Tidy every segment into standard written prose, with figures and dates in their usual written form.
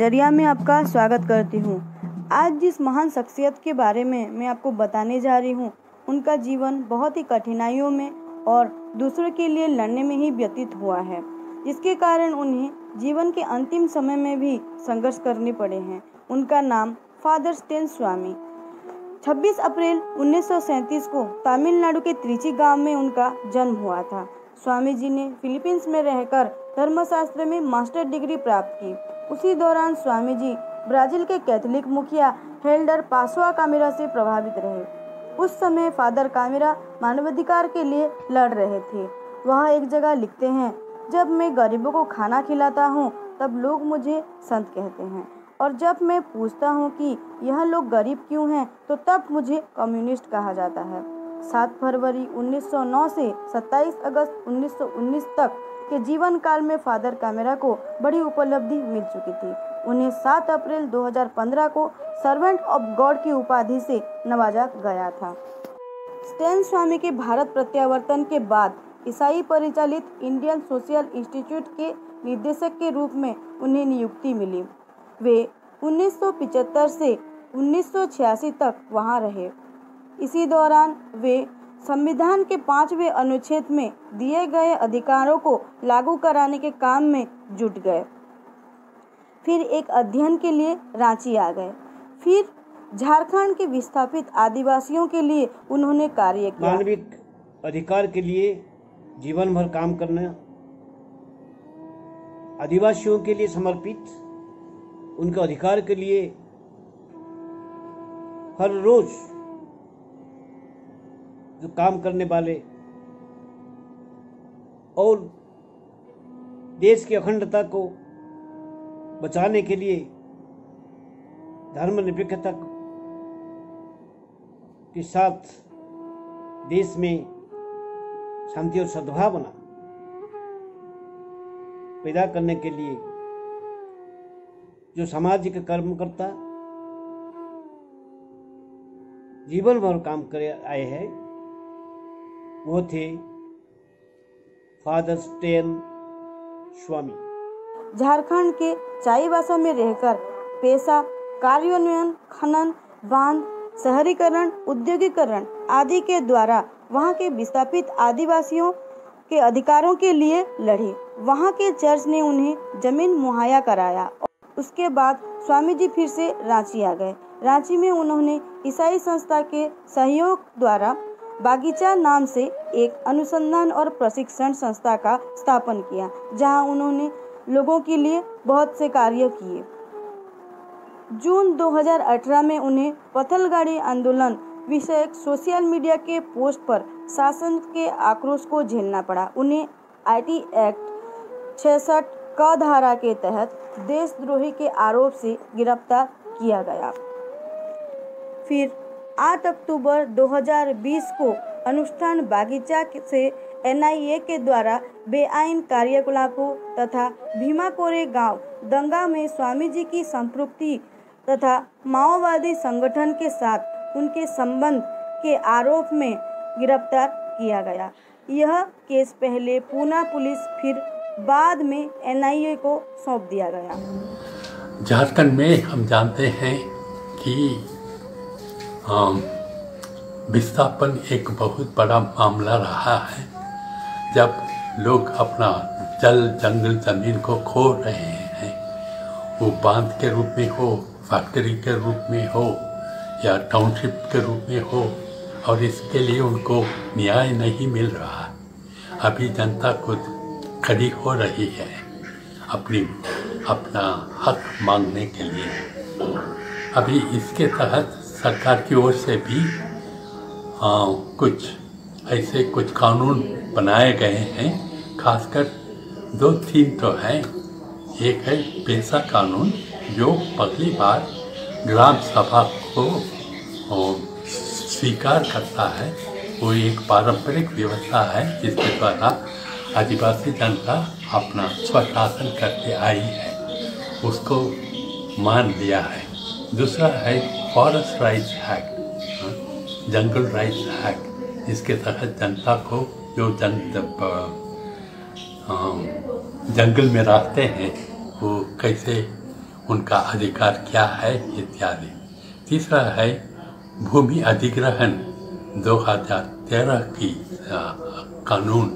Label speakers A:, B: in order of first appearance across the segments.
A: नज़रिया में आपका स्वागत करती हूँ। आज जिस महान शख्सियत के बारे में मैं आपको बताने जा रही हूँ, उनका जीवन बहुत ही कठिनाइयों में और दूसरों के लिए लड़ने में ही व्यतीत हुआ है, जिसके कारण उन्हें जीवन के अंतिम समय में भी संघर्ष करने पड़े हैं। उनका नाम फादर स्टेन स्वामी। 26 अप्रैल 1937 को तमिलनाडु के त्रिची गांव में उनका जन्म हुआ था। स्वामी जी ने फिलीपींस में रहकर धर्मशास्त्र में मास्टर डिग्री प्राप्त की। उसी दौरान स्वामी जी ब्राजील के कैथोलिक मुखिया हेल्डर पासुआ कामिरा से प्रभावित रहे। उस समय फादर कामिरा मानवाधिकार के लिए लड़ रहे थे। वह एक जगह लिखते हैं, जब मैं गरीबों को खाना खिलाता हूँ तब लोग मुझे संत कहते हैं, और जब मैं पूछता हूँ कि यह लोग गरीब क्यों हैं तो तब मुझे कम्युनिस्ट कहा जाता है। 7 फरवरी 1909 से 27 अगस्त 1919 तक के जीवन काल में फादर कामिरा को बड़ी उपलब्धि मिल चुकी थी। उन्हें 7 अप्रैल 2015 को सर्वेंट ऑफ गॉड की उपाधि से नवाजा गया था। स्टेन स्वामी के भारत प्रत्यावर्तन के बाद ईसाई परिचालित इंडियन सोशल इंस्टीट्यूट के निदेशक के रूप में उन्हें नियुक्ति मिली। वे 1975 से 1986 तक वहां रहे। इसी दौरान वे संविधान के 5वें अनुच्छेद में दिए गए अधिकारों को लागू कराने के काम में जुट गए। फिर एक अध्ययन के लिए रांची आ गए। फिर झारखंड के विस्थापित आदिवासियों के लिए उन्होंने कार्य किया।
B: मानविक अधिकार के लिए जीवन भर काम करना, आदिवासियों के लिए समर्पित, उनके अधिकार के लिए हर रोज जो काम करने वाले और देश की अखंडता को बचाने के लिए धर्मनिरपेक्षता के साथ देश में शांति और सद्भावना पैदा करने के लिए जो सामाजिक कर्मकर्ता जीवन भर काम कर आए हैं, वो थे फादर स्टेन स्वामी।
A: झारखंड के चाईबासा में रहकर पेशा, कार्यान्वयन, खनन, बांध, शहरीकरण, उद्योगीकरण आदि के द्वारा वहां के विस्थापित आदिवासियों के अधिकारों के लिए लड़े। वहां के चर्च ने उन्हें जमीन मुहैया कराया। उसके बाद स्वामी जी फिर से रांची आ गए। रांची में उन्होंने ईसाई संस्था के सहयोग द्वारा बागीचा नाम से एक अनुसंधान और प्रशिक्षण संस्था का स्थापन किया, जहां उन्होंने लोगों के लिए बहुत से कार्य किए। जून 2018 में उन्हें पथलगाड़ी आंदोलन विषयक सोशल मीडिया के पोस्ट पर शासन के आक्रोश को झेलना पड़ा। उन्हें आईटी एक्ट 66 क धारा के तहत देशद्रोही के आरोप से गिरफ्तार किया गया। फिर 8 अक्टूबर 2020 को अनुष्ठान बागीचा से एनआईए के द्वारा बेआईन कार्यकलापों तथा भीमा कोरे गांव दंगा में स्वामी जी की संपृक्ति तथा माओवादी संगठन के साथ उनके संबंध के आरोप में गिरफ्तार किया गया। यह केस पहले पूना पुलिस, फिर बाद में एनआईए को सौंप दिया गया।
C: झारखंड में हम जानते हैं कि विस्थापन एक बहुत बड़ा मामला रहा है। जब लोग अपना जल, जंगल, जमीन को खो रहे हैं, वो बांध के रूप में हो, फैक्ट्री के रूप में हो या टाउनशिप के रूप में हो, और इसके लिए उनको न्याय नहीं मिल रहा। अभी जनता खुद खड़ी हो रही है अपना हक मांगने के लिए। अभी इसके तहत सरकार की ओर से भी कुछ कानून बनाए गए हैं। खासकर 2-3 तो हैं। एक है पेशा कानून, जो पहली बार ग्राम सभा को स्वीकार करता है। वो एक पारंपरिक व्यवस्था है जिसके द्वारा आदिवासी जनता अपना स्वशासन करके आई है, उसको मान लिया है। दूसरा है फॉरेस्ट राइट्स एक्ट, जंगल राइट्स एक्ट। इसके तहत जनता को जो जंगल में रहते हैं वो कैसे उनका अधिकार क्या है इत्यादि। तीसरा है भूमि अधिग्रहण 2013 की कानून,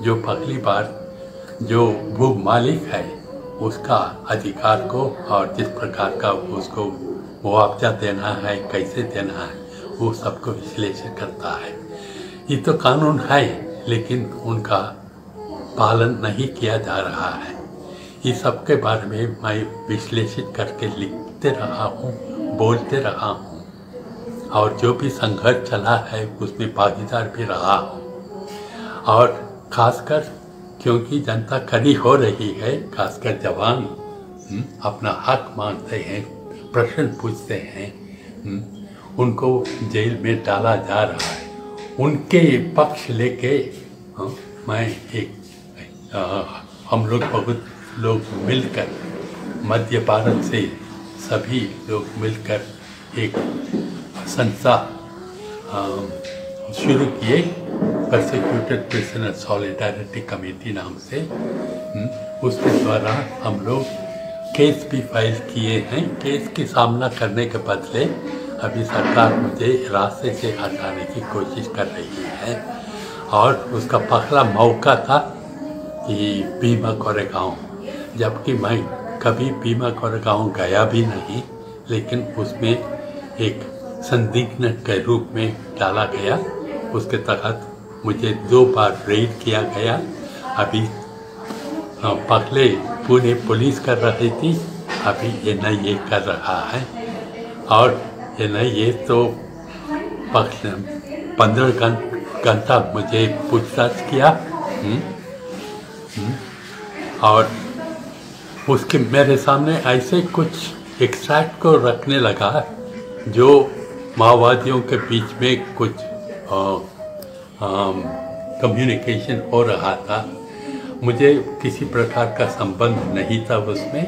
C: जो पहली बार जो भू मालिक है उसका अधिकार को और जिस प्रकार का उसको मुआवजा देना है, कैसे देना है, वो सबको विश्लेषण करता है। ये तो कानून है, लेकिन उनका पालन नहीं किया जा रहा है। इस सब के बारे में मैं विश्लेषित करके लिखते रहा हूँ, बोलते रहा हूँ, और जो भी संघर्ष चला है उसमें भागीदार भी रहा हूँ। और खासकर क्योंकि जनता खड़ी हो रही है, खासकर जवान अपना हक मांगते हैं, प्रश्न पूछते हैं, उनको जेल में डाला जा रहा है, उनके पक्ष लेके मैं हम लोग बहुत लोग मिलकर, मध्य भारत से सभी लोग मिलकर एक संस्था शुरू किए, परसिक्यूटेड प्रिजनर सॉलिडारिटी कमेटी नाम से। उसके द्वारा हम लोग केस भी फाइल किए हैं। केस की सामना करने के बदले अभी सरकार मुझे रास्ते से हटाने की कोशिश कर रही है, और उसका पहला मौका था कि भीमा कोरेगांव, जबकि मैं कभी भीमा कोरेगांव गया भी नहीं, लेकिन उसमें एक संदिग्ध के रूप में डाला गया। उसके तहत मुझे 2 बार रेड किया गया। अभी पहले पुणे पुलिस कर रही थी, अभी NIA कर रहा है, और NIA तो 15 घंटा मुझे पूछताछ किया, और उसके मेरे सामने ऐसे कुछ एक्सट्रैक्ट को रखने लगा जो माओवादियों के बीच में कुछ कम्युनिकेशन हो रहा था। मुझे किसी प्रकार का संबंध नहीं था उसमें,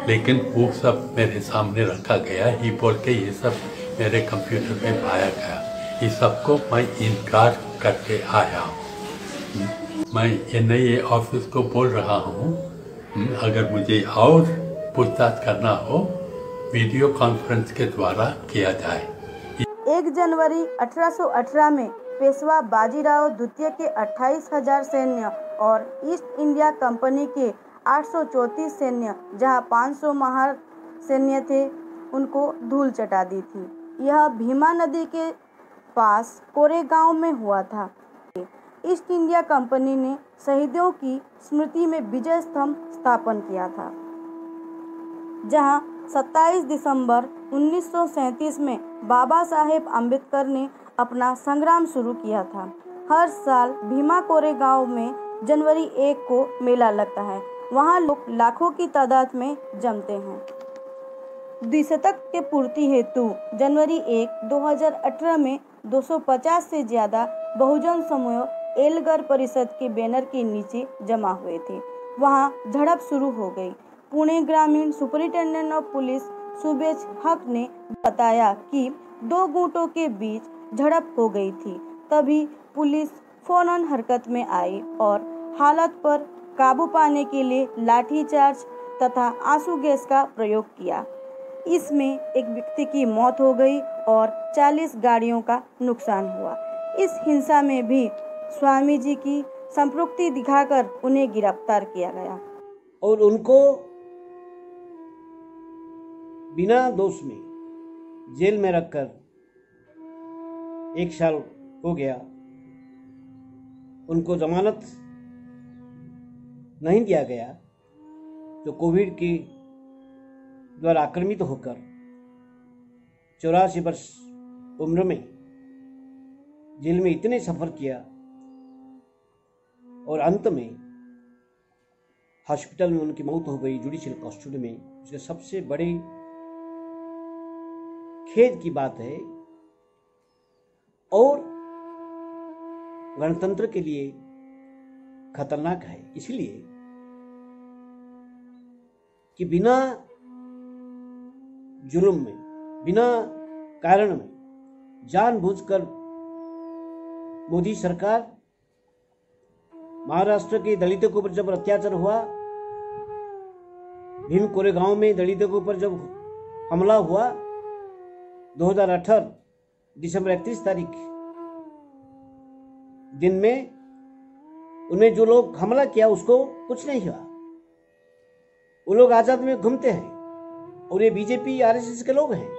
C: लेकिन वो सब मेरे सामने रखा गया। ये बोल के ये सब मेरे कंप्यूटर में पाया गया। ये सबको मैं इनकार करके आया हूँ। मैं NIA ऑफिस को बोल रहा हूँ, अगर मुझे और पूछताछ करना हो, वीडियो कॉन्फ्रेंस के द्वारा किया जाए।
A: 1 जनवरी 1818 में पेशवा बाजीराव द्वितीय के 28,000 सैन्य और ईस्ट इंडिया कंपनी के 834 सैन्य, जहां 500 महार सैन्य थे, उनको धूल चटा दी थी। यह भीमा नदी के पास कोरेगांव में हुआ था। ईस्ट इंडिया कंपनी ने शहीदों की स्मृति में विजय स्तंभ स्थापन किया था, जहां 27 दिसंबर 1937 में बाबा साहेब अम्बेडकर ने अपना संग्राम शुरू किया था। हर साल भीमा कोरेगांव में जनवरी 1 को मेला लगता है। वहां लोग लाखों की तादाद में जमते हैं। द्विशतक के पूर्ति हेतु जनवरी 1, 2018 में 250 से ज़्यादा बहुजन समूह एलगर परिषद के बैनर के नीचे जमा हुए थे। वहां झड़प शुरू हो गई। पुणे ग्रामीण सुपरिटेंडेंट ऑफ पुलिस सुबेज हक ने बताया कि 2 गुटों के बीच झड़प हो गई थी। तभी पुलिस फौरन हरकत में आई और हालत पर काबू पाने के लिए लाठीचार्ज तथा आंसू गैस का प्रयोग किया। इसमें एक व्यक्ति की मौत हो गई और 40 गाड़ियों का नुकसान हुआ। इस हिंसा में भी स्वामी जी की संपृक्ति दिखाकर उन्हें गिरफ्तार किया गया
B: और उनको बिना दोष में जेल में रखकर 1 साल हो गया। उनको जमानत नहीं दिया गया, जो कोविड के द्वारा आक्रमित होकर 84 वर्ष उम्र में जेल में इतने सफर किया और अंत में हॉस्पिटल में उनकी मौत हो गई, जुडिशियल कस्टडी में। उसके सबसे बड़े खेद की बात है और गणतंत्र के लिए खतरनाक है, इसलिए कि बिना जुर्म में, बिना कारण में जानबूझकर मोदी सरकार महाराष्ट्र के दलितों के ऊपर जब अत्याचार हुआ भीम कोरेगांव में दलितों के ऊपर जब हमला हुआ 2018 दिसंबर 31 तारीख दिन में, उन्हें जो लोग हमला किया उसको कुछ नहीं हुआ। वो लोग आजाद में घूमते हैं और ये बीजेपी आरएसएस के लोग हैं।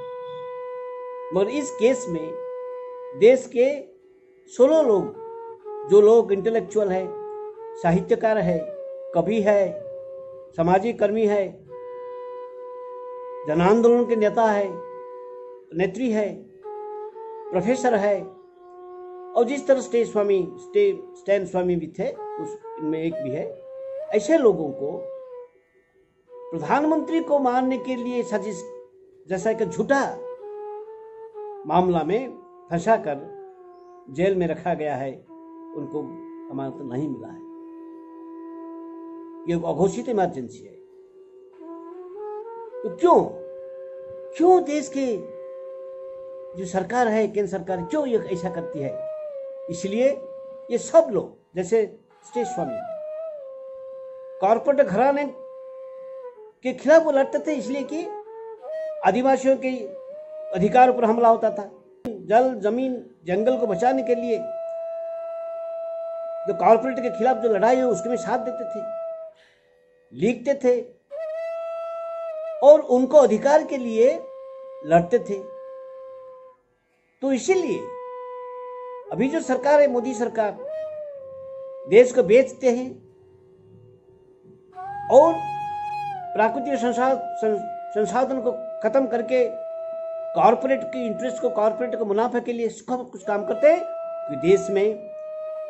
B: मगर इस केस में देश के 16 लोग, जो लोग इंटेलेक्चुअल है, साहित्यकार है, कवि है, सामाजिक कर्मी है, जन आंदोलन के नेता है, नेत्री है, प्रोफेसर है, और जिस तरह स्टैन स्वामी भी थे, उनमें एक भी है, ऐसे लोगों को प्रधानमंत्री को मारने के लिए साजिश जैसा एक झूठा मामला में फंसाकर जेल में रखा गया है। उनको अमानत नहीं मिला है। ये अघोषित इमरजेंसी है। तो क्यों देश के जो सरकार है, केंद्र सरकार, क्यों ये ऐसा करती है? इसलिए ये सब लोग, जैसे स्टेट स्वामी, कॉर्पोरेट घराने के खिलाफ वो लड़ते थे, इसलिए कि आदिवासियों के अधिकार पर हमला होता था। जल, जमीन, जंगल को बचाने के लिए जो कॉर्पोरेट के खिलाफ जो लड़ाई है उसके में साथ देते थे, लिखते थे और उनको अधिकार के लिए लड़ते थे। तो इसीलिए अभी जो सरकार है, मोदी सरकार, देश को बेचते हैं और प्राकृतिक संसाधन को खत्म करके कॉर्पोरेट के इंटरेस्ट को, कॉर्पोरेट के मुनाफे के लिए कुछ काम करते हैं। कि देश में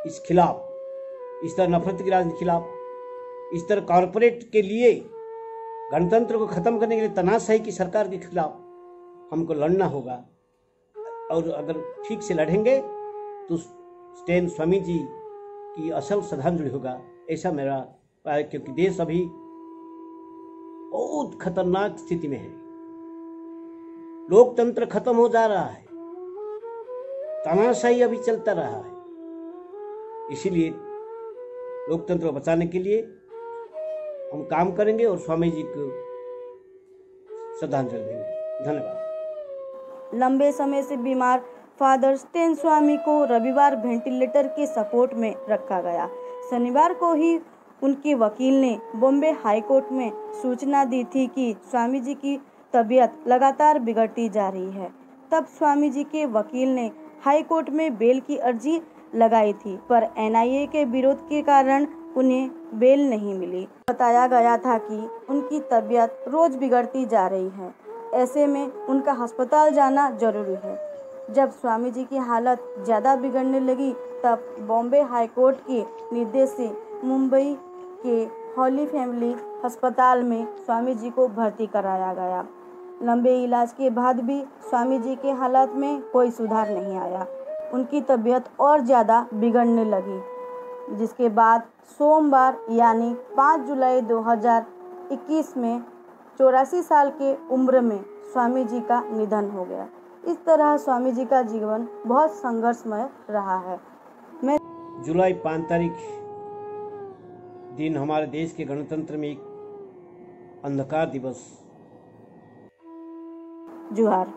B: इस खिलाफ, इस तरह नफरत की राजनीति खिलाफ, इस तरह कॉर्पोरेट के लिए गणतंत्र को खत्म करने के लिए तानाशाही की सरकार के खिलाफ हमको लड़ना होगा। और अगर ठीक से लड़ेंगे तो स्टैन स्वामी जी की असल श्रद्धांजलि होगा, ऐसा मेरा राय। क्योंकि देश अभी बहुत खतरनाक स्थिति में है। लोकतंत्र खत्म हो जा रहा है, तानाशाही अभी चलता रहा है। इसीलिए लोकतंत्र को बचाने के लिए हम काम करेंगे और स्वामी जी को श्रद्धांजलि देंगे। धन्यवाद।
A: लंबे समय से बीमार फादर स्टैन स्वामी को रविवार वेंटिलेटर के सपोर्ट में रखा गया। शनिवार को ही उनके वकील ने बॉम्बे हाई कोर्ट में सूचना दी थी कि स्वामी जी की तबीयत लगातार बिगड़ती जा रही है। तब स्वामी जी के वकील ने हाई कोर्ट में बेल की अर्जी लगाई थी, पर एनआईए के विरोध के कारण उन्हें बेल नहीं मिली। बताया गया था कि उनकी तबीयत रोज बिगड़ती जा रही है, ऐसे में उनका अस्पताल जाना जरूरी है। जब स्वामी जी की हालत ज़्यादा बिगड़ने लगी तब बॉम्बे हाई कोर्ट के निर्देश से मुंबई के हॉली फैमिली अस्पताल में स्वामी जी को भर्ती कराया गया। लंबे इलाज के बाद भी स्वामी जी के हालत में कोई सुधार नहीं आया। उनकी तबीयत और ज़्यादा बिगड़ने लगी, जिसके बाद सोमवार यानी 5 जुलाई 2021 में 84 साल के उम्र में स्वामी जी का निधन हो गया। इस तरह स्वामी जी का जीवन बहुत संघर्षमय रहा है।
B: जुलाई 5 तारीख दिन हमारे देश के गणतंत्र में एक अंधकार दिवस।
A: जोहार।